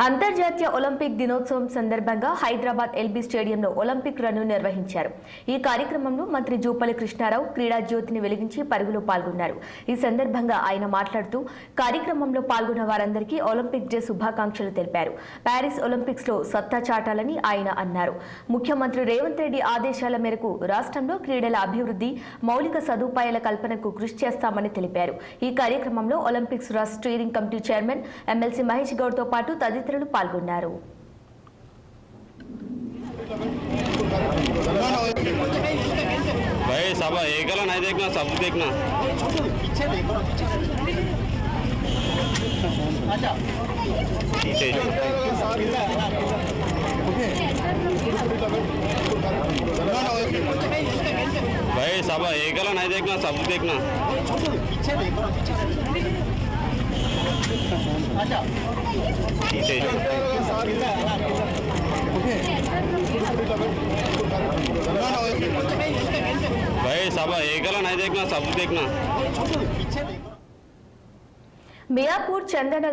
అంతర్జాతీయ ఒలింపిక్ దినోత్సవం సందర్భంగా హైదరాబాద్ ఎల్బీ స్టేడియంలో ఒలింపిక్ రన్ను నిర్వహించారు. ఈ కార్యక్రమంలో మంత్రి జూపల్లి కృష్ణారావు క్రీడా జ్యోతిని వెలిగించి పరుగులో పాల్గొన్నారు. ఈ సందర్భంగా ఆయన మాట్లాడుతూ కార్యక్రమంలో పాల్గొన్న వారందరికీ ఒలింపిక్ డే శుభాకాంక్షలు తెలిపారు. ప్యారిస్ ఒలింపిక్స్ లో సత్తా చాటాలని ఆయన అన్నారు. ముఖ్యమంత్రి రేవంత్ రెడ్డి ఆదేశాల మేరకు రాష్ట్రంలో క్రీడల అభివృద్ధి, మౌలిక సదుపాయాల కల్పనకు కృషి చేస్తామని తెలిపారు. ఈ కార్యక్రమంలో ఒలింపిక్స్ రాష్ట్ర steering committee chairman MLC Mahesh Goud తో పాటు తదితరులు పాల్గొన్నారు. भाई सब एक नहीं देखना, सब देखना। भाई सब एक नहीं देखना, सब देखना। भाई सब एक नहीं देखना, सब देखना। मियापुर चंदन